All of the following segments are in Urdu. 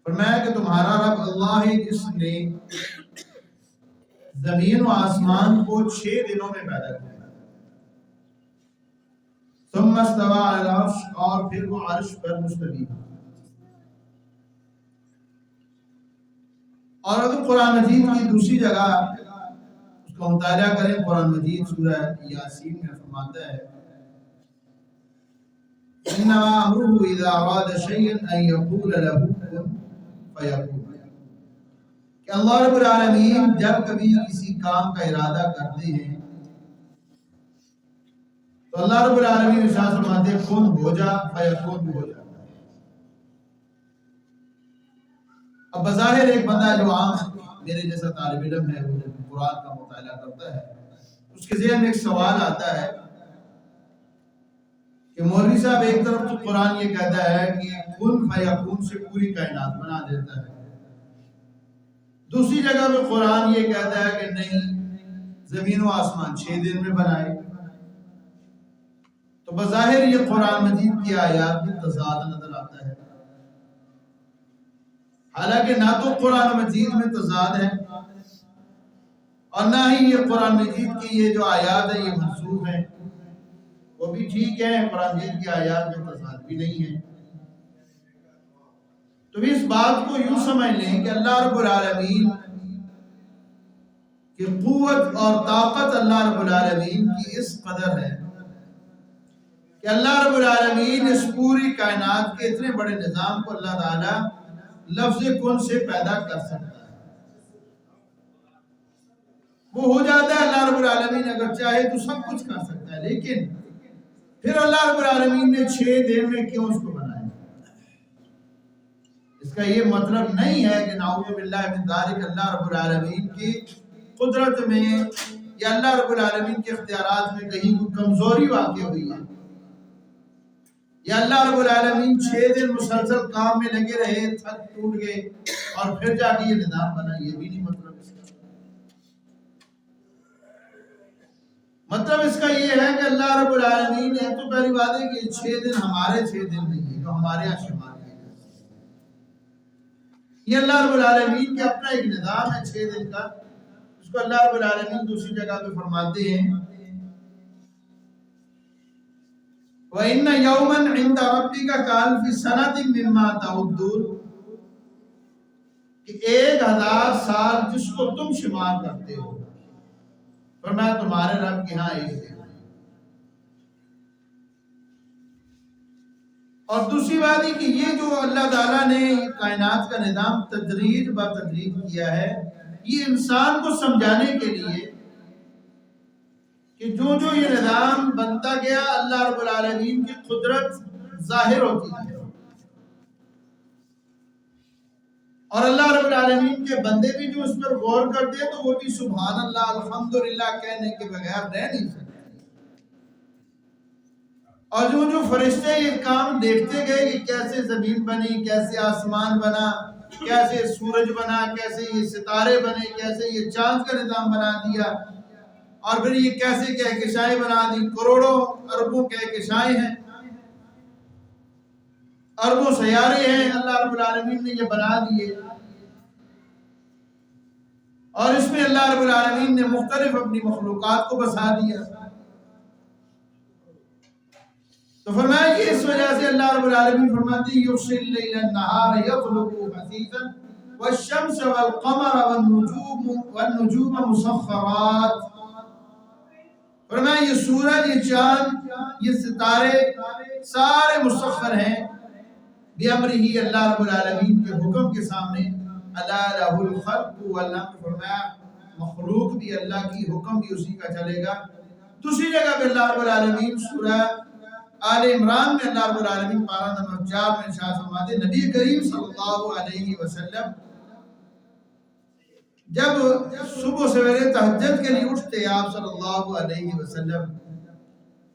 فرمایا کہ تمہارا رب اللہ ہے جس نے زمین و آسمان کو 6 دنوں میں پیدا کیا، ثم استوى على العرش، اور پھر وہ عرش پر مستوی ہے۔ اور اگر قرآن مجید کی دوسری جگہ اس کا مطالعہ کریں، قرآن مجید سورہ یاسین میں فرماتا ہے انما امره اذا اراد شيئا ان يقول له كن فيكون، کہ اللہ رب العالمین جب کبھی کسی کام کا ارادہ کرتے ہیں تو اللہ رب العالمین ارشاد فرماتے ہیں کن ہو جا، فیکون بھی ہو جاتا ہے۔ اب بظاہر ایک بندہ جو عام میرے جیسا طالب علم ہے، وہ جب قرآن کا مطالعہ کرتا ہے، اس کے ذہن میں ایک سوال آتا ہے کہ مولوی صاحب ایک طرف تو قرآن یہ کہتا ہے کہ کن فیکون سے پوری کائنات بنا دیتا ہے، دوسری جگہ پہ قرآن یہ کہتا ہے کہ نہیں، زمین و آسمان 6 دن میں بنائے۔ تو بظاہر یہ قرآن مجید کی آیات میں تضاد نظر آتا ہے، حالانکہ نہ تو قرآن مجید میں تضاد ہے اور نہ ہی یہ قرآن مجید کی یہ جو آیات ہیں یہ منسوخ ہیں، وہ بھی ٹھیک ہے، قرآن مجید کی آیات میں تضاد بھی نہیں ہے۔ تو اس بات کو یوں سمجھ لیں کہ اللہ رب العالمین کی قوت اور طاقت اللہ رب العالمین کی اس قدر ہے کہ اللہ رب العالمین اس پوری کائنات کے اتنے بڑے نظام کو اللہ تعالیٰ لفظ کن سے پیدا کر سکتا ہے، وہ ہو جاتا ہے۔ اللہ رب العالمین اگر چاہے تو سب کچھ کر سکتا ہے، لیکن پھر اللہ رب العالمین نے 6 دن میں کیوں اس کو بنایا؟ اس کا یہ مطلب نہیں ہے کہ نعوذ باللہ من ذالک اللہ رب العالمین کی قدرت میں یا اللہ رب العالمین کے اختیارات میں کہیں کوئی کمزوری واقع ہوئی ہے، یا اللہ رب العالمین 6 دن مسلسل کام میں لگے رہے، تھک ٹوٹ گئے اور پھر جا کے یہ نظام بنا، یہ بھی نہیں مطلب اس کا۔ مطلب اس کا یہ ہے کہ اللہ رب العالمین نے تو پہلی بات ہے کہ 6 دن ہمارے 6 دن نہیں ہے جو ہمارے یہاں شمار کیے جاتے ہیں، یہ اللہ رب العالمین کا اپنا ایک نظام ہے 6 دن کا، اس کو اللہ رب العالمین دوسری جگہ پہ فرماتے ہیں وَإِنَّ يَوْمًا عِنْدَ رَبِّكَ كَأَلْفِ سَنَةٍ مِّمَّا تَعُدُّونَ، کہ 1000 سال جس کو تم شمار کرتے ہو، فرمایا تمہارے رب کے ہاں 1 دن ہے۔ اور دوسری بات ہے کہ یہ جو اللہ تعالیٰ نے کائنات کا نظام تدریج بہ تدریج کیا ہے، یہ انسان کو سمجھانے کے لیے کہ جو جو یہ نظام بنتا گیا اللہ رب العالمین کی قدرت ظاہر ہوتی ہے، اور اللہ رب العالمین کے بندے بھی جو اس پر غور کرتے ہیں تو وہ بھی سبحان اللہ الحمدللہ کہنے کے بغیر رہ نہیں سکتے، اور جو فرشتے یہ کام دیکھتے گئے کہ کیسے زمین بنی، کیسے آسمان بنا، کیسے سورج بنا، کیسے یہ ستارے بنے، کیسے یہ چاند کا نظام بنا دیا، اور پھر یہ کیسے کہکشائیں بنا دی، کروڑوں اربوں کہکشائیں ہیں، اربوں سیارے ہیں، اللہ رب العالمین نے یہ بنا دیے، اور اس میں اللہ رب العالمین نے مختلف اپنی مخلوقات کو بسا دیا۔ تو فرمایا کہ اس وجہ سے اللہ رب العالمین فرماتے ہیں یغشی اللیل النہار یطلبہ حثیثا والشمس والقمر والنجوم مسخرات، فرمایا یہ سورج، یہ چاند، یہ ستارے سارے مسخر ہیں بِأَمْرِهِ، اللہ رب العالمین کے حکم کے سامنے، الا لہ الخلق والامر، فرمایا مخلوق بھی اللہ کی، حکم بھی اسی کا چلے گا۔ دوسری جگہ پہ اللہ رب العالمین سورہ آل عمران میں اللہ رب العالمین پارہ نمبر 4 میں ارشاد فرماتے ہیں نبی کریم صلی اللہ علیہ وسلم جب صبح سویرے تہجد کے لیے اٹھتے آپ صلی اللہ علیہ وسلم،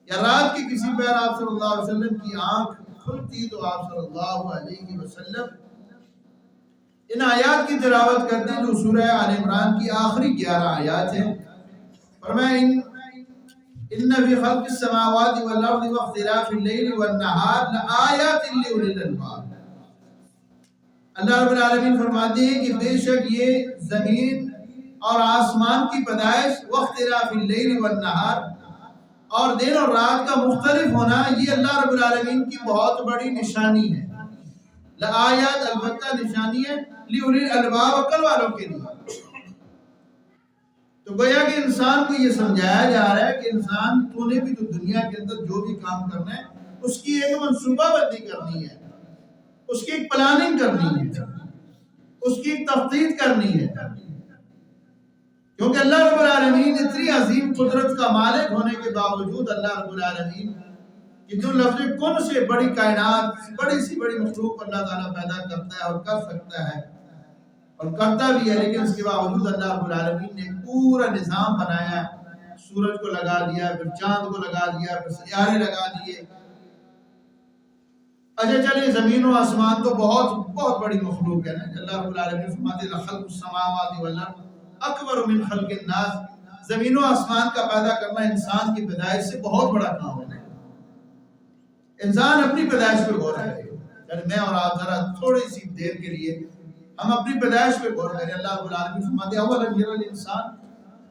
یا رات کے کسی پہر آپ صلی اللہ علیہ وسلم کی آنکھ کھلتی تو آپ صلی اللہ علیہ وسلم ان آیات کی تلاوت کرتے ہیں جو سورہ آل عمران کی آخری 11 آیات ہیں۔ فرمایا ان فی خلق السماوات والارض واختلاف اللیل والنہار لآیات لأولی الالباب، اللہ رب العالمین فرماتے ہیں کہ بے شک یہ زمین اور آسمان کی پیدائش واختلاف اللیل والنہار اور دن اور رات کا مختلف ہونا یہ اللہ رب العالمین کی بہت بڑی نشانی ہے. لآیات البتہ نشانی ہے لأولی الالباب عقل والوں کے لیے. تو گویا کہ انسان کو یہ سمجھایا جا رہا ہے کہ انسان تو نے بھی تو دنیا کے اندر جو بھی کام کرنا ہے اس کی ایک منصوبہ بندی کرنی ہے، اس کی ایک پلاننگ کرنی ہے، اس کی ایک تخطیط کرنی ہے. کیونکہ اللہ رب العالمین اتنی عظیم قدرت کا مالک ہونے کے باوجود اللہ رب العالمین کہ جو لفظ کن سے بڑی کائنات بڑی سی بڑی مخلوق اللہ تعالیٰ پیدا کرتا ہے اور کر سکتا ہے اور کرتا بھی ہے، لیکن اس کے باوجود اللہ رب العالمین نے پورا نظام بنایا. سورج کو لگا دیا، پھر چاند کو لگا دیا، پھر سیارے لگا دیے. اچھا چلیے زمین و آسمان تو بہت بڑی مخلوق ہے نا. اللہ رب العالمین فرماتے ہیں خلق السماوات والارض اکبر من خلق الناس. زمین و آسمان کا پیدا کرنا انسان کی پیدائش سے بہت بڑا کام ہے. انسان اپنی پیدائش پہ غور کرے. میں اور آپ ذرا تھوڑی سی دیر کے لیے ہم اپنی پیدائش پہ غور کریں. اللہ رب العالمین فرماتے ہیں اولم یری الانسان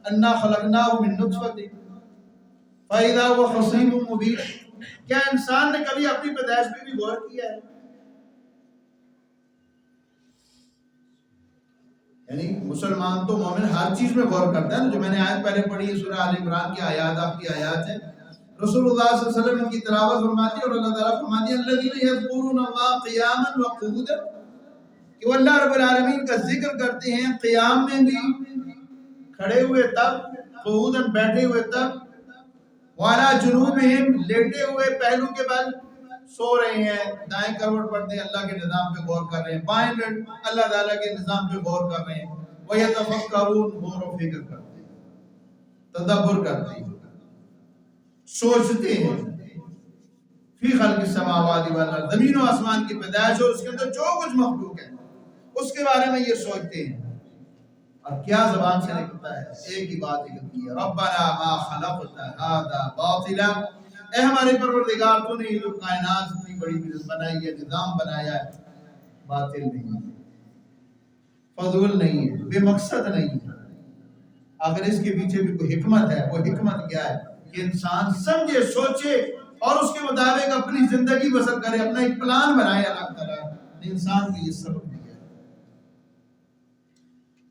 انا خلقناه من نطفۃ فاذا هو خصیم مبین. کیا انسان نے کبھی اپنی پیدائش پہ بھی غور کیا ہے؟ یعنی مسلمان تو مومن ہر چیز میں غور کرتا ہے. جو میں نے آیت پہلے پڑھی ہے سورہ آل عمران کی آیات، آپ کی آیات ہے. رسول اللہ صلی اللہ علیہ وسلم کی تلاوت فرماتی ہے اور اللہ تعالیٰ فرماتی ہے الذین یذکرون اللہ قیاما وقعودا، کہ وہ اللہ رب العالمین کا ذکر کرتے ہیں قیام میں بھی، کھڑے ہوئے تب، قعودا بیٹھے ہوئے تب، وعلی جنوبہم لیٹے ہوئے پہلو کے بل، سو رہے ہیں دائیں کروٹ پڑتے ہیں اللہ کے نظام پہ غور کر رہے ہیں، بائیں اللہ تعالیٰ کے نظام پہ غور کر رہے ہیں. وَيَتَفَكَّرُونَ غور و فکر کرتے ہیں، تدبر کرتے ہیں، سوچتے ہیں. فی خلق السماوات والارض، زمین و آسمان کی پیدائش اور اس کے اندر جو کچھ مخلوق ہے اس کے بارے میں یہ سوچتے ہیں. اور کیا زبان سے نکلتا ہے؟ ایک ہی بات نکلتی ہے ربنا ما خلقت هذا باطلا. اے ہمارے پروردگار تو نے یہ جو کائنات اتنی بڑی بنائی ہے، نظام بنایا ہے، باطل نہیں ہے، فضول نہیں ہے، بے مقصد نہیں ہے. اگر اس کے پیچھے بھی کوئی حکمت ہے، وہ حکمت کیا ہے کہ انسان سمجھے، سوچے اور اس کے مطابق اپنی زندگی بسر کرے، اپنا ایک پلان بنائے. اللہ تعالیٰ نے انسان کو یہ سبق دیا.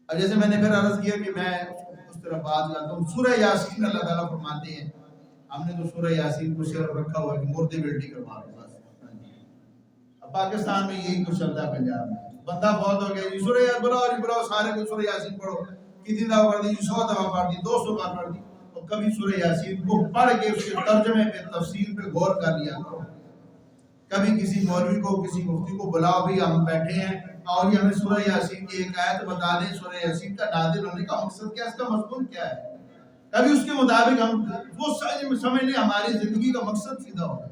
اور جیسے میں نے پھر عرض کیا کہ میں اس طرف بات لاتا ہوں. سورہ یاسین اللہ تعالیٰ فرماتے ہیں، ہم نے تو سورہ یاسین کو صرف رکھا ہوا ہے کہ مردے بیٹی کا مارو بس. اب پاکستان میں یہی کچھ چلتا ہے. پنجاب میں بندہ بہت ہو گیا جی سورہ یاسین بلاؤ سارے کو سورہ یاسین پڑھو. کتنی دفعہ پڑھ دی؟ 100 دفعہ پڑھ دی، 200 بار پڑھ دی. اور کبھی سورہ یاسین کو پڑھ کے اس کے ترجمے پہ تفسیر پہ غور کر لیا کرو. کبھی کسی مولوی کو کسی مفتی کو بلاؤ، بھی ہم بیٹھے ہیں اور یہ ہمیں سورہ یاسین کی ایک آیت بتا دیں، سورہ یاسین کا نازل ہونے کا مقصد کیا ہے، اس کا مضمون کیا ہے. کبھی اس کے مطابق ہم وہ سمجھ لیں ہماری زندگی کا مقصد سیدھا ہوگا.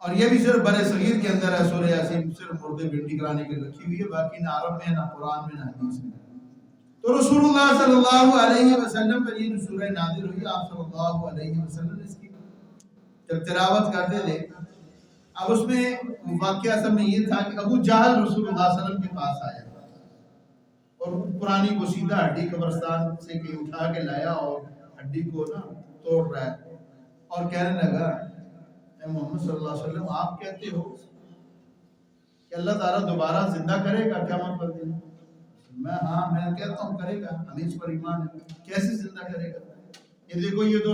اور یہ بھی صرف برے صغیر کے اندر ہے. سورہ یاسین صرف مردے بیٹی کرانے کے رکھی ہوئی ہے، باقی نہ عرب میں نہ قرآن میں نہ حدیث میں. تو رسول اللہ صلی اللہ علیہ وسلم پر یہ جو سورہ نازل ہوئی، آپ صلی اللہ علیہ وسلم اس کی جب تلاوت کرتے تھے، اب اس میں واقعہ اصل میں یہ تھا کہ ابو جہل رسول اللہ صلی اللہ علیہ وسلم کے پاس آیا اور پرانی کو سیدھا ہڈی قبرستان سے اٹھا کے لایا اور ہڈی کو نا توڑ رہا ہے اور کہنے لگا اے محمد صلی اللہ علیہ وسلم، آپ کہتے ہو کہ اللہ تعالیٰ دوبارہ زندہ کرے گا قیامت پر دن؟ میں کہتا ہوں کرے گا، ہمیں اس پر ایمان ہے. کیسے زندہ کرے گا؟ یہ دیکھو یہ تو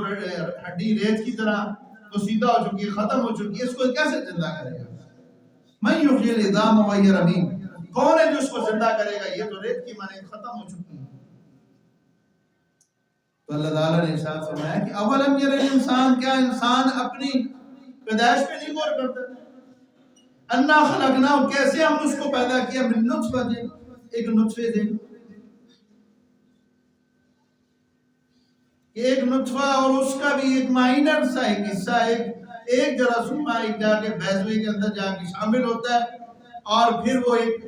ہڈی ریت کی طرح تو سیدھا ہو چکی ہے، ختم ہو چکی ہے، اس کو کیسے زندہ کرے گا؟ من یحیی العظام وہی رمیم، کون ہے جو اس کو زندہ کرے گا؟ یہ تو ریت کی مانے ختم ہو چکی ہے. تو اللہ تعالیٰ نے ارشاد فرمایا کہ اولم یری الانسان، کیا انسان اپنی پیدائش پہ نہیں غور کرتا؟ انا خلقناہ، کیسے ہم اس کو پیدا کیا، من نطفۃ، ایک نطفے سے. ایک نطفہ اور اس کا بھی ایک مائنر سا ایک حصہ، ایک جراثیم ایک جا کے بیضوی کے اندر جا کے شامل ہوتا ہے اور پھر وہ ایک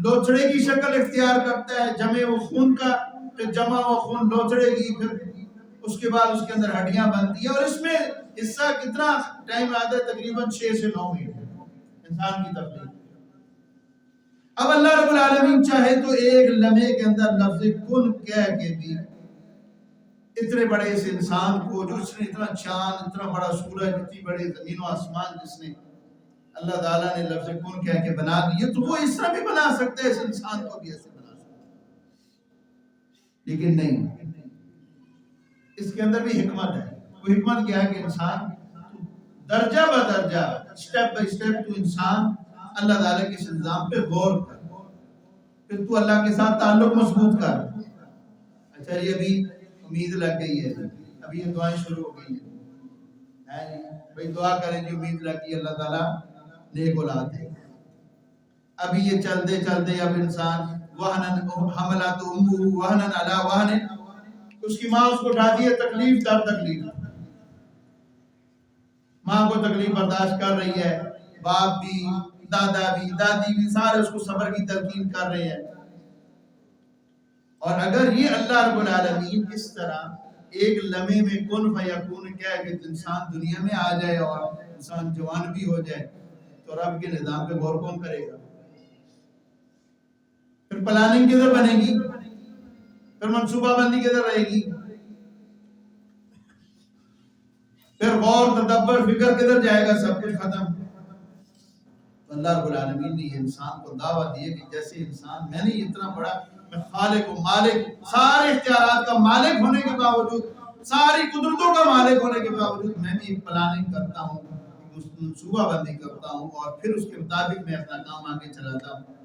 لوچڑے کی شکل اختیار کرتا ہے، جمع و خون کا، پھر جمع و خون لوچڑے کی، پھر اس کے بعد اس کے اندر ہڈیاں بنتی ہیں اور اس میں اس کا کتنا ٹائم آتا ہے؟ تقریباً 6 سے 9 منٹ انسان کی تخلیق۔ اب اللہ رب العالمین چاہے تو ایک لمحے کے اندر لفظ کن کہہ کے بھی اتنے بڑے اس انسان کو، جو اس نے اتنا چاند، اتنا بڑا سورج، اتنی بڑی زمین و آسمان جس نے اللہ تعالیٰ نے لفظ کن کہہ کے بنا دیے، تو وہ اس طرح بھی بنا سکتا ہے، اس انسان کو بھی ایسے بنا سکتا ہے، لیکن نہیں، اس کے اندر بھی حکمت ہے۔ وہ حکمت کیا ہے کہ انسان درجہ بدرجہ، سٹیپ بائی سٹیپ، تو انسان اللہ تعالیٰ کے اس نظام پہ غور کر، پھر تو اللہ کے ساتھ تعلق مضبوط کر۔ اچھا یہ ابھی امید لگ گئی ہے، ابھی یہ دعائیں شروع ہو گئی ہیں، بھئی دعا کریں جو امید لگ گئی اللہ تعالیٰ نیک اولاد دے۔ ابھی یہ چلتے چلتے اب انسان وہنن حملات امہ وہنن علی وہن، اس کی ماں اس کو اٹھاتی ہے تکلیف در تکلیف، ماں کو تکلیف برداشت کر رہی ہے، باپ بھی، دادا بھی، دادی بھی، سارے اس کو صبر کی تلقین کر رہے ہیں۔ اور اگر یہ اللہ رب العالمین اس طرح ایک لمحے میں کن فیکون کہہ کہ انسان دنیا میں آ جائے اور انسان جوان بھی ہو جائے، تو رب کے نظام پہ غور کون کرے گا؟ پھر پلاننگ کدھر بنے گی؟ پھر منصوبہ بندی کدھر رہے گی؟ پھر غور تدبر فکر کدھر جائے گا؟ سب کچھ ختم۔ اللہ رب العالمین نے یہ انسان کو دعوت دی ہے کہ جیسے انسان، میں نے اتنا بڑا، میں خالق و مالک، سارے اختیارات کا مالک ہونے کے باوجود، ساری قدرتوں کا مالک ہونے کے باوجود، میں بھی ایک پلاننگ کرتا ہوں، منصوبہ بندی کرتا ہوں، اور پھر اس کے مطابق میں اپنا کام آگے چلاتا ہوں۔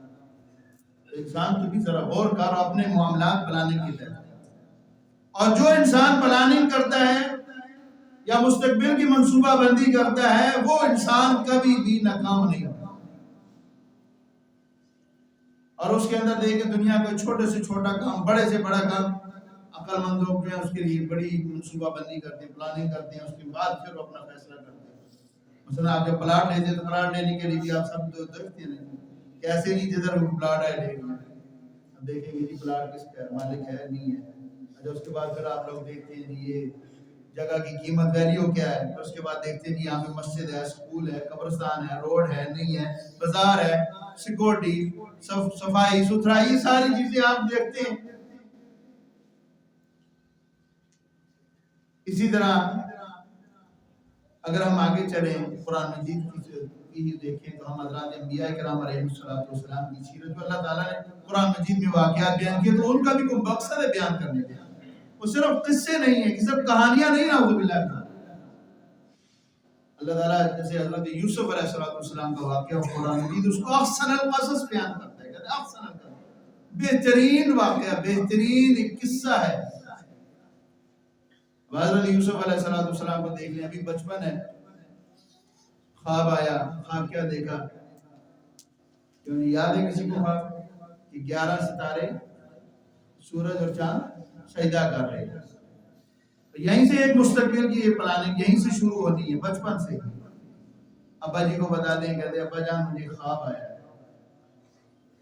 انسان تو بھی ذرا غور کر اپنے معاملات پلاننگ کی طرح۔ اور جو انسان پلاننگ کرتا ہے یا مستقبل کی منصوبہ بندی کرتا ہے، وہ انسان کبھی بھی ناکام نہیں ہوتا۔ اور اس کے اندر دیکھیں دنیا کا چھوٹے سے چھوٹا کام، بڑے سے بڑا کام، عقل مند لوگ جو ہیں اس کے لیے بڑی منصوبہ بندی کرتے ہیں، پلاننگ کرتے ہیں، اس کے بعد پھر وہ اپنا فیصلہ کرتے ہیں۔ مثلا آپ جب پلاٹ لیتے ہیں تو پلاٹ لینے کے لیے بھی آپ سب دیکھتے ہیں کیسے نہیں، جدھر وہ پلاٹ ہے لے گا، اب دیکھیں گے جی پلاٹ کس کا ہے، مالک ہے نہیں ہے۔ اچھا اس کے بعد پھر آپ لوگ دیکھتے ہیں جی یہ جگہ کی قیمت ویلیو کیا ہے، پھر اس کے بعد دیکھتے ہیں جی یہاں پہ مسجد ہے، اسکول ہے، قبرستان ہے، روڈ ہے نہیں ہے، بازار ہے، سیکورٹی، صفائی ستھرائی، یہ ساری چیزیں آپ دیکھتے ہیں۔ اسی طرح اگر ہم آگے چلیں قرآن مجید کی دیکھیں تو ہم حضرات انبیاء کرام علیہ السلام کی سیرت، جو اللہ تعالیٰ نے قرآن مجید میں واقعات بیان کیے، تو ان کا بھی کوئی مقصد ہے بیان کرنے کا، وہ صرف قصے نہیں ہیں، صرف کہانیاں نہیں، نعوذ باللہ۔ اللہ تعالیٰ جیسے حضرت یوسف علیہ السلام کا واقعہ قرآن مجید اس کو احسن القصص بیان کرتا ہے، کہتے ہیں احسن القصص، بہترین واقعہ، بہترین ایک قصہ ہے۔ حضرت یوسف علیہ السلام کو دیکھ لیں، ابھی بچپن ہے، خواب آیا، خواب کیا دیکھا؟ کیوں نہیں یاد ہے کسی کو خواب کہ 11 ستارے سورج اور چاند سجدہ کر رہے ہیں؟ یہیں سے ایک مستقبل کی یہ پلاننگ یہیں سے شروع ہوتی ہے، بچپن سے۔ ابا جی کو بتا دیں، کہتے ابا جان مجھے خواب آیا ہے،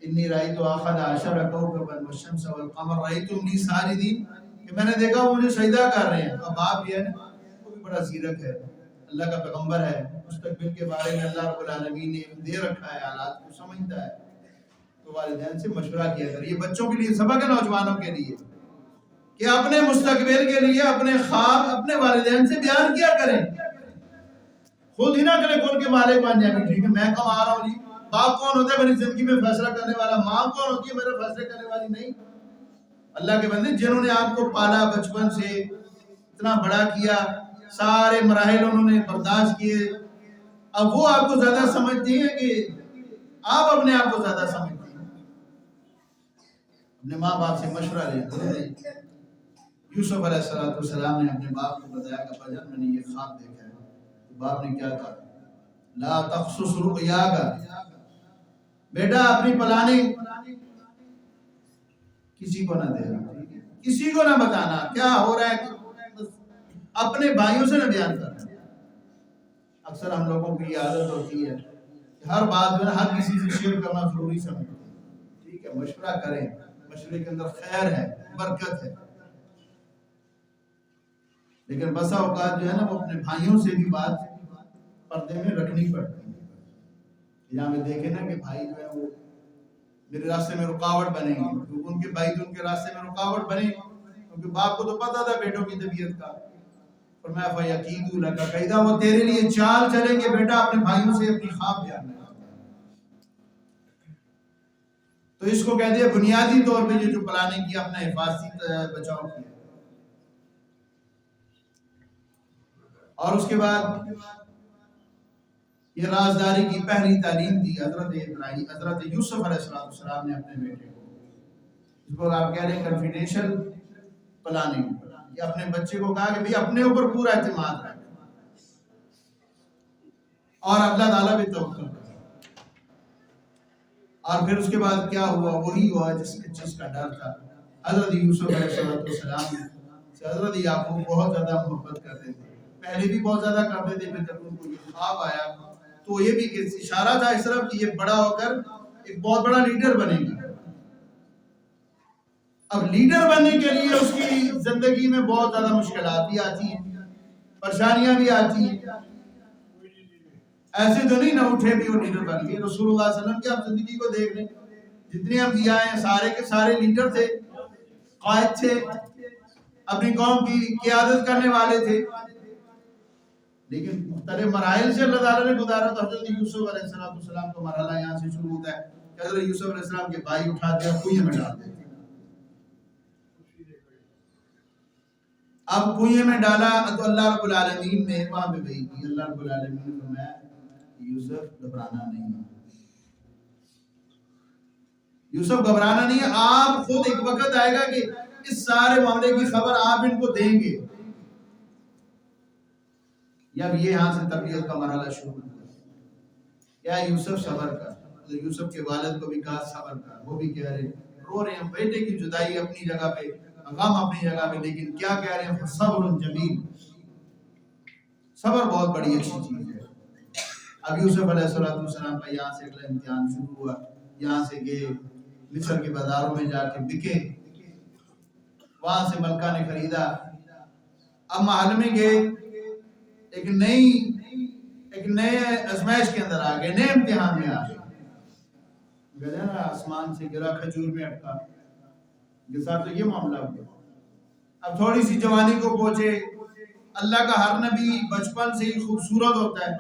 انی رأیت احد عشر کوکبا والشمس والقمر رأیتمونی ساجدین، کہ میں نے دیکھا وہ مجھے سجدہ کر رہے ہیں۔ اب باپ یہ ہے نا، وہ بھی بڑا زیرک ہے، اللہ کا پیغمبر ہے، مستقبل کے بارے میں اللہ رب العالمین نے دے رکھا ہے، حالات کو سمجھتا ہے، تو والدین سے مشورہ کیا کرے۔ یہ بچوں کے لیے سبق ہے، نوجوانوں کے لیے، کہ اپنے مستقبل کے لیے اپنے خواب اپنے والدین سے بیان کیا کریں، خود ہی نہ کریں کون کے مالک بن جائیں، ٹھیک ہے میں کما رہا ہوں جی۔ باپ کون ہوتا ہے میری زندگی میں فیصلہ کرنے والا؟ ماں کون ہوتی ہے میرے فیصلے کرنے والی؟ نہیں، اللہ کے بندے جنہوں نے آپ کو پالا بچپن سے اتنا بڑا کیا، سارے مراحل انہوں نے برداشت کیے، اب وہ آپ کو زیادہ سمجھتی ہیں کہ آپ اپنے آپ کو زیادہ سمجھتی ہیں؟ اپنے ماں باپ سے مشورہ لیں۔ یوسف علیہ السلام نے اپنے باپ کو بتایا کہ ابا جان میں نے یہ خواب دیکھا ہے، تو باپ نے کیا کہا؟ لا تقصص رؤیاک، بیٹا اپنی پلاننگ کسی کو نہ دینا، کسی کو نہ بتانا کیا ہو رہا ہے، اپنے بھائیوں سے نہ بیان کرنا۔ اکثر ہم لوگوں کی یہ عادت ہوتی ہے کہ ہر بات جو ہے ہر کسی سے شیئر کرنا ضروری سمجھتے ہیں۔ ٹھیک ہے، مشورہ کریں، مشورے کے اندر خیر ہے، برکت ہے، لیکن بسا اوقات جو ہے نا وہ اپنے بھائیوں سے بھی بات پردے میں رکھنی پڑتی ہے. یہاں میں دیکھیں نا کہ بھائی جو ہے وہ میرے راستے میں رکاوٹ بنے گی، کیونکہ ان کے بھائی تو ان کے راستے میں رکاوٹ بنے گی، کیونکہ باپ کو تو پتا تھا بیٹوں کی طبیعت کا. فرمایا فَيَكِيدُ لَكَ كَيْدًا، وہ تیرے لیے چال چلیں گے بیٹا اپنے بھائیوں سے اپنی خواب بیان کرنا. تو اس کو کہتے ہیں بنیادی طور پہ جو پلاننگ کی اپنا حفاظتی بچاؤ کیا. اور اس کے بعد یہ رازداری کی پہلی تعلیم دی حضرت یوسف علیہ السلام نے اپنے بیٹے کو. اس کو آپ کہہ رہے ہیں کنفیڈینشیل پلاننگ. یہ اپنے بچے کو کہا کہ بھی اپنے اوپر پورا اعتماد رکھ اور اللہ تعالیٰ پہ توکل کر. اور پھر اس کے بعد کیا ہوا؟ وہی ہوا جس چیز کا ڈر تھا. حضرت یوسف علیہ السلام سے حضرت یعقوب بہت زیادہ محبت کرتے تھے، پہلے بھی بہت زیادہ کرتے تھے. پھر جب ان کو یہ خواب آیا تو یہ بھی اشارہ تھا اس طرف کہ یہ بڑا ہو کر ایک بہت بڑا لیڈر بنے گا. اب لیڈر بننے کے لیے اس کی زندگی میں بہت زیادہ مشکلات بھی آتی ہیں، پریشانیاں بھی آتی ہیں. ایسے تو نہیں نہ اٹھے بھی وہ لیڈر بن گئے. رسول اللہ صلی اللہ علیہ وسلم کی آپ زندگی کو دیکھ لیں، جتنے انبیاء ہیں سارے کے سارے لیڈر تھے، قائد تھے، اپنی قوم کی قیادت کرنے والے تھے. لیکن مختلف مراحل سے اللہ تعالیٰ نے گزارا. تو حضرت یوسف علیہ السلام کا مرحلہ یہاں سے شروع ہوتا ہے کہ حضرت یوسف علیہ السلام کے بھائی اٹھاتے ہیں کنویں میں ڈال دیتے. اب کنویں میں ڈالا تو اللہ رب العالمین نے وہاں پہ بھیج دی. اللہ رب العالمین نے فرمایا یوسف گھبرانا نہیں ہے، یوسف گھبرانا نہیں ہے. آپ خود ایک وقت آئے گا کہ اس سارے معاملے کی خبر آپ ان کو دیں گے. اب یہ یہاں سے تربیت کا مرحلہ شروع ہوا. کیا یوسف صبر کر. یوسف کے والد کو بھی کہا صبر کر. وہ بھی کہہ رہے رو رہے ہیں بیٹے کی جدائی اپنی جگہ پہ، غم اپنی جگہ پہ، لیکن کیا کہہ رہے ہیں صبر جمیل. صبر بہت بڑی اچھی چیز ہے. اب یوسف علیہ السلام کا یہاں سے اگلا امتحان شروع ہوا. یہاں سے گئے مصر کے بازاروں میں جا کے بکے، وہاں سے ملکہ نے خریدا. اب محل میں گئے، ایک نئے ازمائش کے اندر آ گئے، نئے امتحان میں آ گئے. گیا نا آسمان سے گرا کھجور میں اٹکا، کے ساتھ تو یہ معاملہ ہو گیا. اب تھوڑی سی جوانی کو پہنچے. اللہ کا ہر نبی بچپن سے ہی خوبصورت ہوتا ہے.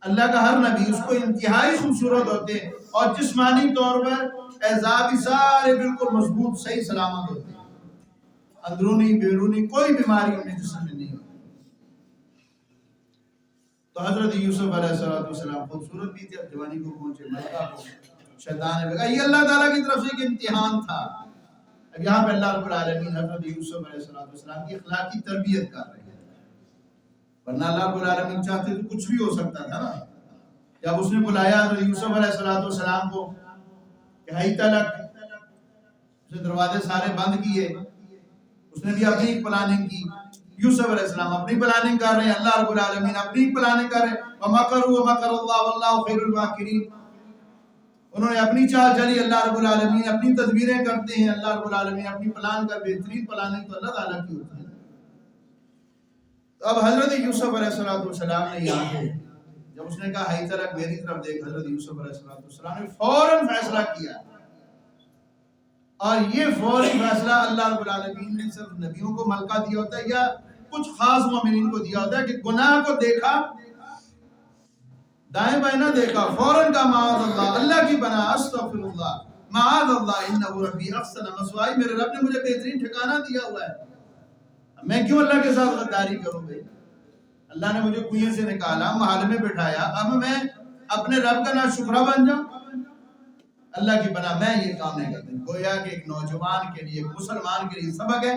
اللہ کا ہر نبی اس کو انتہائی خوبصورت ہوتے ہیں، اور جسمانی طور پر اعضاء سارے بالکل مضبوط صحیح سلامت ہوتے ہیں. اندرونی بیرونی کوئی بیماری انہیں جسم میں نہیں ہوتی. تو حضرت یوسف علیہ السلام خوبصورت بھی تھے. اب جوانی کو پہنچے، ملکہ کو شیطان نے لگا. یہ اللہ تعالیٰ کی طرف سے ایک امتحان تھا. اب یہاں پہ اللہ رب العالمین حضرت یوسف علیہ السلام کی اخلاقی تربیت کر رہے ہیں. ورنہ اللہ رب العالمین چاہتے تو کچھ بھی ہو سکتا تھا نا. جب اس نے بلایا حضرت یوسف علیہ السلام کو کہ ہائی تلک، اس نے دروازے سارے بند کیے. اس نے بھی اپنی پلاننگ کی. یوسف علیہ السلام اپنی پلاننگ کر رہے ہیں، اللہ رب العالمین اپنی پلاننگ کر رہے ہیں. وَمَكَرُوا وَمَكَرَ اللَّهُ وَاللَّهُ خَيْرُ الْمَاكِرِينَ. انہوں نے اپنی چال چلی، اللہ رب العالمین اپنی تدبیریں کرتے ہیں. اللہ رب العالمین اپنی پلان کا بہترین پلاننگ تو اللہ تعالیٰ کی ہوتی ہے. تو اب حضرت یوسف علیہ السلام نے یہاں سے جب اس نے کہا ہائی تلک میری طرف دیکھ، حضرت یوسف علیہ السلام نے فوراً فیصلہ کیا. اور یہ فوری فیصلہ اللہ رب العالمین نے صرف نبیوں کو ملکہ دیا ہوتا ہے یا کچھ خاص مومنین کو دیا ہوتا ہے کہ گناہ کو دیکھا، دائیں بائیں نہ دیکھا، فوراً کا معاذ اللہ، اللہ کی پناہ، استغفر اللہ، معاذ اللہ انہ ربی احسن مثوائی. میرے رب نے مجھے بہترین ٹھکانہ دیا ہوا ہے، میں کیوں اللہ کے ساتھ غداری کروں بھائی. اللہ نے مجھے کنویں سے نکالا، محل میں بٹھایا، اب میں اپنے رب کا ناشکرہ بن جاؤں. اللہ کی بنا میں یہ کام نہیں کرتا. گویا کہ ایک نوجوان کے لیے، ایک مسلمان کے لیے سبق ہے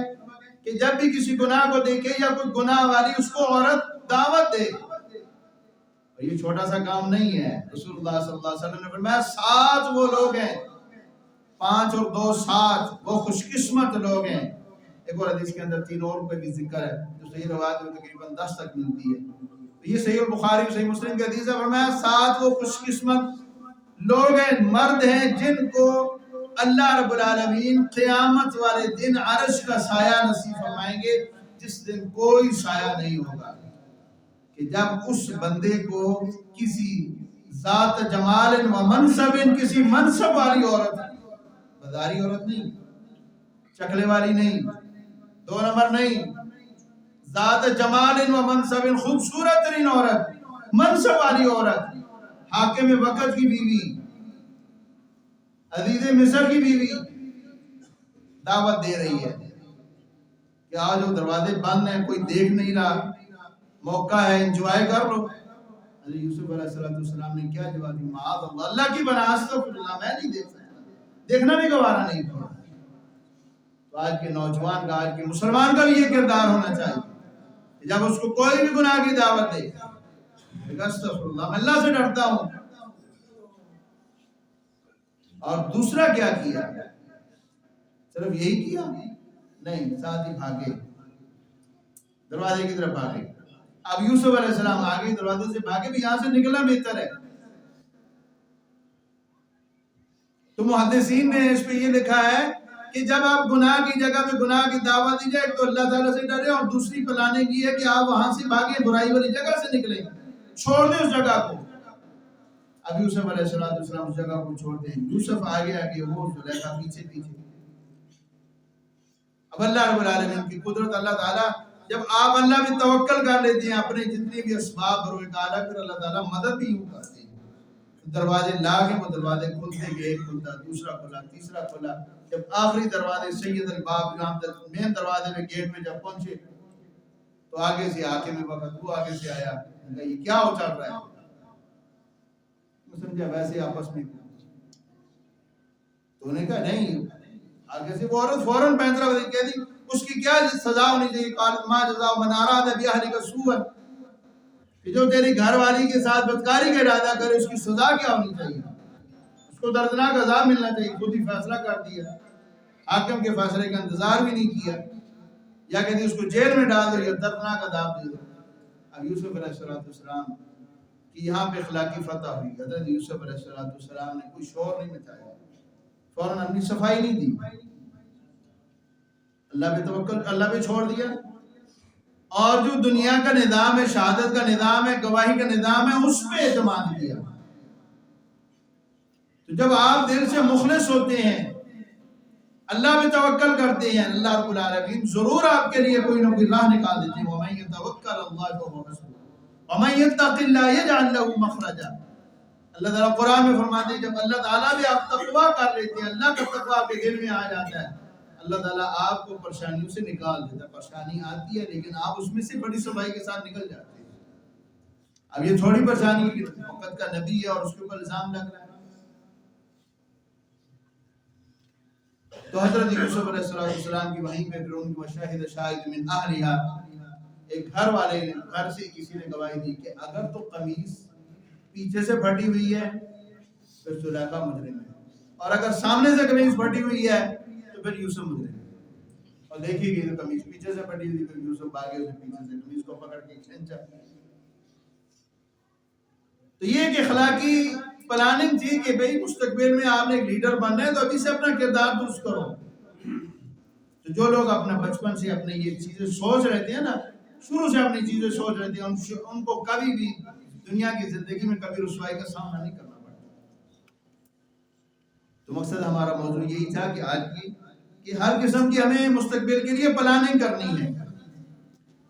کہ جب بھی کسی گناہ کو دیکھے یا کوئی گناہ والی اس کو عورت دعوت دے. یہ چھوٹا سا کام نہیں ہے. رسول اللہ صلی اللہ علیہ وسلم نے فرمایا 7 وہ لوگ ہیں، 5 اور 2 7 وہ خوش قسمت لوگ ہیں. ایک اور حدیث کے اندر 3 اور کا بھی ذکر ہے جو صحیح روایت میں تقریباً 10 تک ملتی ہے. یہ صحیح البخاری اور صحیح مسلم کی حدیث ہے. فرمایا 7 وہ خوش قسمت لوگ ہیں، مرد ہیں جن کو اللہ رب العالمین قیامت والے دن عرش کا سایہ نصیب فرمائیں گے. جس دن کوئی سایہ نہیں ہوگا، کہ جب اس بندے کو کسی ذات جمال و منصب، کسی منصب والی عورت، بازاری عورت نہیں، چکلے والی نہیں، 2 نمبر نہیں، ذات جمال و منصب، خوبصورت ترین عورت، منصب والی عورت، حاکم وقت کی بیوی، عزیز مصر کی بیوی دعوت دے رہی ہے کہ آج وہ دروازے بند ہیں، کوئی دیکھ نہیں رہا، موقع ہے، انجوائے کر لو۔ حضرت یوسف علیہ السلام نے کیا جواب دیا؟ معاذ اللہ، اللہ کی بنا، استغفر اللہ، میں نہیں دیکھ سکتا، دیکھنا بھی گوارا نہیں تھا۔ تو آج کے نوجوان کا، آج کے مسلمان کا بھی یہ کردار ہونا چاہیے کہ جب اس کو کوئی بھی گناہ کی دعوت دے، استغفر اللہ، میں اللہ سے ڈرتا ہوں۔ اور دوسرا کیا کیا؟ صرف یہی کیا؟ نہیں، ساتھ ہی بھاگے، دروازے کی طرف بھاگے۔ اب یوسف علیہ السلام آگے دروازے سے بھاگے بھی، یہاں سے نکلنا بہتر ہے۔ تو محدثین نے اس پہ یہ لکھا ہے کہ جب آپ گناہ کی جگہ پہ گناہ کی دعوت دی جائے تو اللہ تعالیٰ سے ڈرے، اور دوسری پلاننگ یہ ہے کہ آپ وہاں سے بھاگیں، برائی والی جگہ سے نکلیں، چھوڑ دیں اس جگہ کو۔ اب یوسف علیہ السلام اس جگہ کو چھوڑ دیں، یوسف آگے آگے، وہ زلیخا پیچھے پیچھے۔ اب اللہ رب العالمین کی قدرت، اللہ تعالیٰ جب آپ اللہ میں توکل کر لیتے ہیں، اپنے جتنے بھی اسباب بروئے تعالیٰ، پھر اللہ تعالیٰ مدد بھی یوں کرتے ہیں۔ دروازے لاگے، وہ دروازے کھلتے گئے، ایک کھلتا، دوسرا کھلا، تیسرا کھلا، جب آخری دروازے سید الباب، جہاں مین دروازے میں گیٹ میں جب پہنچے تو آگے سے حاکم وقت، وہ آگے سے آیا، یہ کیا ہو چل رہا ہے؟ سمجھا ویسے آپس میں، تو انہوں نے کہا نہیں، آگے سے وہ عورت فوراً پینترا کہہ دی، اس کی کیا سزا ہونی چاہیے؟ قالت ما جزاء من اراد باهلك سوءا، کہ جو تیری گھر والی کے ساتھ بدکاری کا ارادہ کرے اس کی سزا کیا ہونی چاہیے؟ اس کو دردناک عذاب ملنا چاہیے۔ خود ہی فیصلہ کر دیا، حاکم کے فیصلے کا انتظار بھی نہیں کیا، یا کہتے اس کو جیل میں ڈال دو یا دردناک عذاب دے دو۔ اب یوسف علیہ السلام کی یہاں پہ اخلاقی فتح ہوئی۔ حضرت یوسف علیہ السلام نے کوئی شور نہیں مچایا، فوراً اپنی صفائی نہیں دی، اللہ پہ توکل، اللہ پہ چھوڑ دیا، اور جو دنیا کا نظام ہے، شہادت کا نظام ہے، گواہی کا نظام ہے، اس پہ اعتماد کیا۔ تو جب آپ دل سے مخلص ہوتے ہیں، اللہ پہ توکل کرتے ہیں، اللہ رب العالمین ضرور آپ کے لیے کوئی نہ کوئی راہ نکال دیتے ہیں۔ وَمَن يَتَوَكَّلْ عَلَى اللَّهِ فَهُوَ حَسْبُهُ وَمَن يَتَّقِ اللَّهَ يَجْعَل لَّهُ مَخْرَجًا۔ اللہ تعالیٰ قرآن میں فرماتے ہیں جب اللہ تعالیٰ بھی آپ تقویٰ کر لیتے ہیں، اللہ کا تقویٰ آپ کے دل میں آ جاتا ہے، اللہ تعالیٰ آپ کو پریشانیوں سے نکال دیتا ہے۔ پریشانی آتی ہے لیکن آپ اس میں سے بڑی صفائی کے ساتھ نکل جاتے ہیں۔ اب یہ تھوڑی پریشانی کہ وقت کا نبی ہے اور اس کے اوپر الزام لگ رہا ہے۔ تو حضرت یوسف علیہ السلام کی وہیں پہ پھر ان کو شاہد شاہد من اہلہا، ایک گھر والے نے، گھر سے کسی نے گواہی دی کہ اگر تو قمیص پیچھے سے پھٹی ہوئی ہے پھر زلیخا مجرم ہے، اور اگر سامنے سے قمیص پھٹی ہوئی ہے تو پھر یوسف مجرم ہے۔ اور دیکھی گئی تو قمیص پیچھے سے پھٹی ہوئی، پھر یوسف بھاگے، اسے پیچھے سے قمیص کو پکڑ کے کھینچا۔ تو یہ ایک اخلاقی پلاننگ تھی کہ بھئی مستقبل میں آپ نے ایک لیڈر بننا ہے تو ابھی سے اپنا کردار درست کرو۔ تو جو لوگ اپنا بچپن سے اپنے یہ چیزیں سوچ رہتے ہیں نا، شروع سے اپنی چیزیں سوچ رہتے ہیں، ان کو کبھی بھی دنیا کی زندگی میں کبھی رسوائی کا سامنا نہیں کرنا پڑتا۔ تو مقصد ہمارا موضوع یہی تھا کہ آج کی کہ ہر قسم کی ہمیں مستقبل کے لیے پلاننگ کرنی ہے،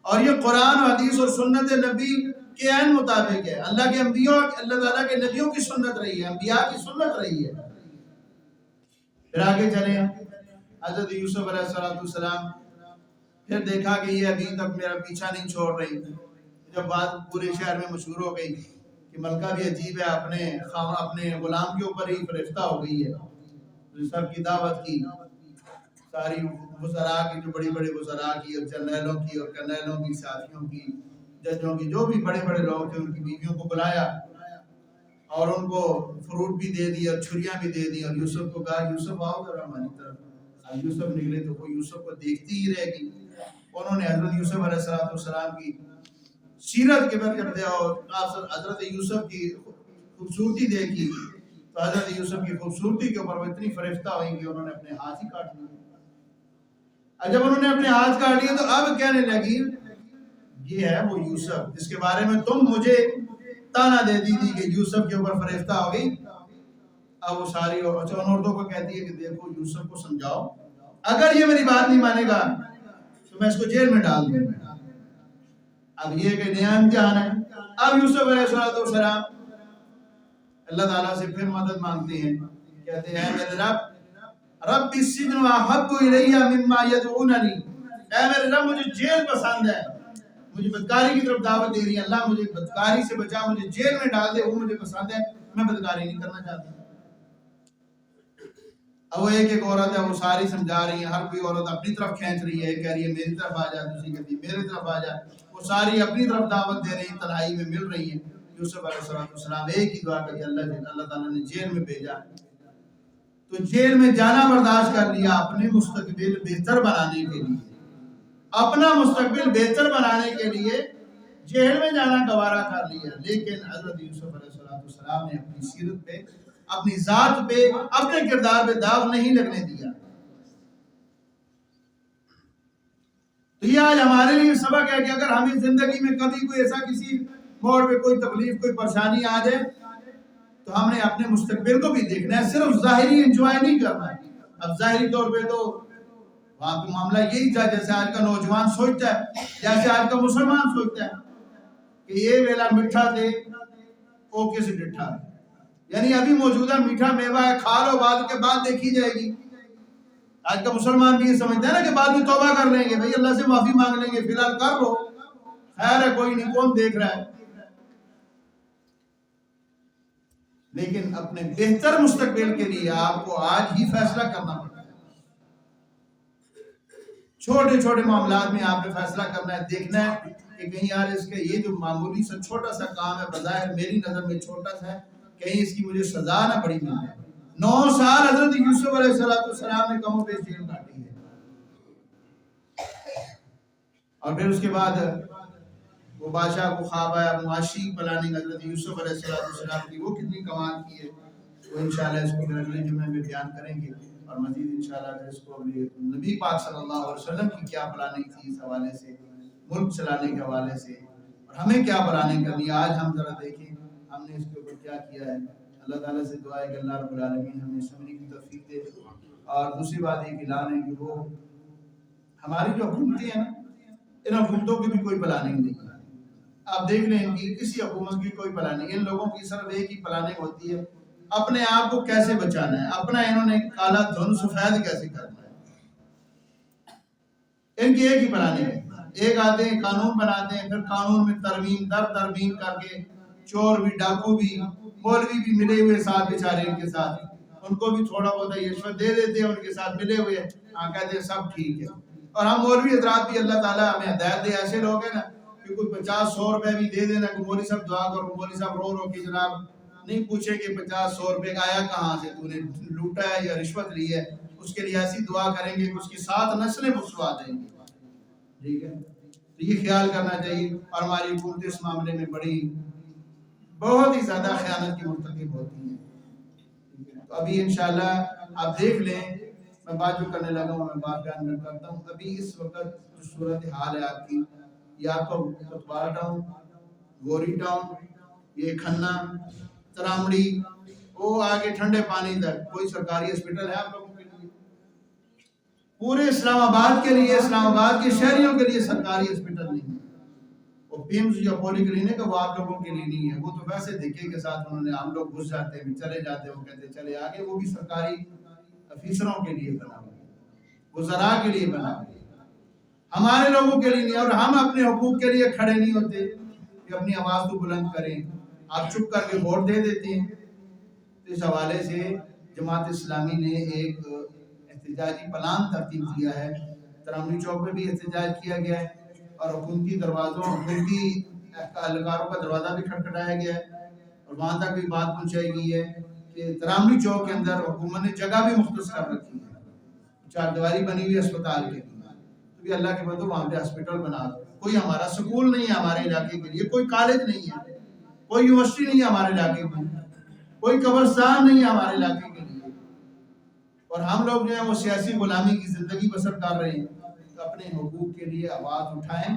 اور یہ قرآن و حدیث اور سنت نبی کے عین مطابق ہے۔ اللہ کے انبیاء، اللہ تعالیٰ کے نبیوں کی سنت رہی ہے، انبیاء کی سنت رہی ہے۔ پھر آگے چلیں، حضرت یوسف علیہ السلام پھر دیکھا کہ یہ ابھی تک میرا پیچھا نہیں چھوڑ رہی۔ جب بات پورے شہر میں مشہور ہو گئی کہ ملکہ بھی عجیب ہے، اپنے غلام کے اوپر ہی فرشتہ ہو گئی ہے، سب کی دعوت کی، ساری وزراء کی، جو بڑی بڑی وزراء کی اور جنرلوں کی اور کرنیلوں کی، صحافیوں کی، ججوں کی، جو بھی بڑے بڑے لوگ تھے ان کی بیویوں کو بلایا اور ان کو فروٹ بھی دے دیا اور چھریاں بھی دے دی، اور یوسف کو کہا یوسف آؤ ذرا ہماری طرف۔ اب یوسف نکلے تو وہ یوسف کو دیکھتی ہی رہ گئی۔ انہوں نے حضرت یوسف علیہ السلام کی سیرت کے بارے میں اور حضرت یوسف کی خوبصورتی دیکھی تو حضرت یوسف کی خوبصورتی کے اوپر وہ اتنی فریفتہ ہوئی کہ انہوں نے اپنے ہاتھ ہی کاٹ لیے۔ اور جب انہوں نے اپنے ہاتھ کاٹ لیے تو اب کہنے لگی یہ ہے وہ یوسف جس کے بارے میں تم مجھے تانا دے دی تھی کہ یوسف کے اوپر فریفتہ ہو گئی. اب وہ ساری عورتوں کو کہتی ہے کہ دیکھو یوسف کو سمجھاؤ، اگر یہ میری بات نہیں مانے گا تو میں اس کو جیل میں ڈال دوں گا. اب یہ کہ نیا امتحان ہے. اب یوسف علیہ السلام اللہ تعالیٰ سے پھر مدد مانگتے ہیں، کہتے ہیں میرے رب السجن احب الی مما یدعوننی، اے میرے رب مجھے جیل پسند ہے، مجھے بدکاری کی طرف دعوت دے رہی ہے، اللہ مجھے بدکاری سے بچا، مجھے جیل میں ڈال دے، وہ مجھے پسند ہے، میں بدکاری نہیں کرنا چاہتا. اب وہ ایک عورت ہے، وہ ساری سمجھا رہی ہے، ہر کوئی عورت اپنی طرف کھینچ رہی ہے، کہہ رہی ہے میری طرف آ جا، دوسری کہتی ہے میری طرف آ جا، وہ ساری اپنی طرف دعوت دے رہی ہیں، تنہائی میں مل رہی ہیں. یوسف علیہ السلام ایک ہی دعا کرتے اللہ تعالیٰ نے جیل میں بھیجا. تو جیل میں جانا برداشت کر لیا اپنے مستقبل بہتر بنانے کے لیے، اپنا مستقبل بہتر بنانے کے لیے جیل میں جانا گوارا کر لیا. لیکن حضرت یوسف علیہ السلام نے اپنی سیرت پہ، اپنی ذات پہ، اپنے کردار پہ داغ نہیں لگنے دیا. تو یہ آج ہمارے لیے سبق ہے کہ اگر ہمیں زندگی میں کبھی کوئی ایسا کسی موڑ پہ کوئی تکلیف، کوئی پریشانی آ جائے تو ہم نے اپنے مستقبل کو بھی دیکھنا ہے، صرف ظاہری انجوائے نہیں کرنا ہے. اب ظاہری طور پہ تو وہاں پہ معاملہ یہی تھا جیسے آج کا نوجوان سوچتا ہے، جیسے آج کا مسلمان سوچتا ہے کہ یہ ویلا میٹھا دے اوکے سے ڈٹھا، یعنی ابھی موجودہ میٹھا میوہ ہے، کھا لو، بعد کے بعد دیکھی جائے گی. آج کا مسلمان بھی یہ سمجھتا ہے نا کہ بعد میں توبہ کر لیں گے، بھئی اللہ سے معافی مانگ لیں گے، فی الحال کر لو، خیر ہے کوئی نہیں، کون دیکھ رہا ہے. لیکن اپنے بہتر مستقبل کے لیے آپ کو آج ہی فیصلہ کرنا پڑتا ہے. چھوٹے چھوٹے معاملات میں آپ نے فیصلہ کرنا ہے، دیکھنا ہے کہ کہیں یار اس کے یہ جو معمولی سا چھوٹا سا کام ہے، بظاہر میری نظر میں چھوٹا سا ہے، کہیں اس کی مجھے سزا نہ بڑی مل جائے. 9 سال حضرت یوسف علیہ السلام نے کم و بیش جیل کاٹی ہے. اور پھر اس کے بعد وہ بادشاہ کو خواب آیا، معاشی پلاننگ حضرت یوسف علیہ السلام کی وہ کتنی کمال کی ہے، وہ انشاءاللہ اس کو پھر اگلے جمعے میں بیان کریں گے. اور مزید انشاءاللہ اس کو نبی پاک صلی اللہ علیہ وسلم کی کیا پلاننگ تھی اس حوالے سے، ملک چلانے کے حوالے سے، اور ہمیں کیا پلاننگ کرنی ہے. آج ہم ذرا دیکھیں ہم نے اس کے اوپر کیا کیا ہے. اللہ تعالیٰ سے دعا ہے کہ اللہ رب العالمین ہمیں سمجھنے کی توفیق دے. اور دوسری بات یہ کہ اعلان ہے کہ وہ ہماری جو حکومتیں ہیں نا، ان حکومتوں کی بھی کوئی پلاننگ نہیں ہے. آپ دیکھ لیں ان کی کسی حکومت کی کوئی پلاننگ، ان لوگوں کی صرف ایک ہی پلاننگ ہوتی ہے، اپنے آپ کو کیسے بچانا ہے، اپنا انہوں نے کالا دھن سفید کیسے کرنا ہے. ان کی ایک ہی پلاننگ ہے. ایک آتے ہیں قانون بناتے ہیں، پھر قانون میں ترمیم در ترمیم کر کے چور بھی، ڈاکو بھی، مولوی بھی ملے ہوئے ساتھ بیچارے ان کے ساتھ، ان کو بھی تھوڑا بہت رشوت دے دیتے ہیں، ان کے ساتھ ملے ہوئے کہتے ہیں سب ٹھیک ہے. اور ہم مولوی حضرات بھی اللہ تعالیٰ ہمیں ہدایت دے، ایسے لوگ ہیں نا کہ کوئی 50-100 روپے بھی دے دینا کہ مولوی صاحب دعا کرو، مولوی صاحب رو رو کے جناب نہیں پوچھے کہ 50-100 روپے کا آیا کہاں سے، تو نے لوٹا ہے یا رشوت لی ہے. اس کے لیے ایسی دعا کریں گے کہ اس کی 7 نسلیں بخشوا دیں گے. ٹھیک ہے، تو یہ خیال کرنا چاہیے. اور ہماری حکومت اس معاملے میں بہت ہی زیادہ خیانت کی مرتکب ہوتی ہیں. تو ابھی انشاءاللہ آپ دیکھ لیں، میں بات جو کرنے لگا ہوں میں بات بیان کرتا ہوں. ابھی اس وقت جو صورتحال ہے آپ کی، یہ آپ کا کتوارا ٹاؤن، گوری ٹاؤن، یہ کھنہ، ترامڑی، وہ آگے ٹھنڈے پانی تک کوئی سرکاری ہسپتال ہے آپ لوگوں کے لیے؟ پورے اسلام آباد کے لیے، اسلام آباد کے شہریوں کے لیے سرکاری ہسپتال نہیں ہے. وہ پیمز یا پولی کلینک وہ آپ لوگوں کے لیے نہیں ہے. وہ تو ویسے دھکے کے ساتھ انہوں نے، ہم لوگ گھس جاتے ہیں، چلے جاتے ہیں، وہ کہتے ہیں چلے آگے. وہ بھی سرکاری افیسروں کے لیے بنا ہوا ہے، وزراء کے لیے بنا ہوا ہے، ہمارے لوگوں کے لیے نہیں. اور ہم اپنے حقوق کے لیے کھڑے نہیں ہوتے کہ اپنی آواز کو بلند کریں. آپ چپ کر کے ووٹ دے دیتے ہیں. تو اس حوالے سے جماعت اسلامی نے ایک احتجاجی پلان ترتیب کیا ہے. ترامنی چوک میں بھی احتجاج کیا گیا ہے، اور حکومتی دروازوں، حکومتی اہلکاروں کا دروازہ بھی کھٹکھٹایا گیا ہے، اور وہاں تک بھی بات پہنچائی گئی ہے کہ ترامنی چوک کے اندر حکومت نے جگہ بھی مختص کر رکھی ہے، چاردیواری بنی ہوئی اسپتال کے لیے. تو بھی اللہ کے بندو وہاں پہ ہسپتال بنا دو. کوئی ہمارا سکول نہیں ہے ہمارے علاقے کے لیے، کوئی کالج نہیں ہے، کوئی یونیورسٹی نہیں ہے ہمارے علاقے میں، کوئی قبرستان نہیں ہے ہمارے علاقے کے لیے. اور ہم لوگ جو ہیں وہ سیاسی غلامی کی زندگی بسر کر رہے ہیں. اپنے حقوق کے لیے آواز اٹھائیں.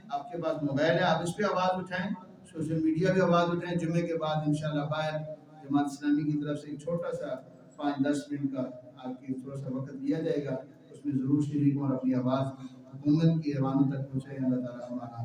آپ کے پاس موبائل ہے, آپ اس پہ آواز اٹھائیں, سوشل میڈیا پہ آواز اٹھائیں. جمعے کے بعد انشاءاللہ باہر جماعت اسلامی کی طرف سے ایک چھوٹا سا 5-10 منٹ کا آپ کی تھوڑا سا وقت دیا جائے گا, اس میں ضرور شریک ہوں اور اپنی آواز حکومت کی ایوانوں تک پہنچائیں. اللہ تعالیٰ ہمارا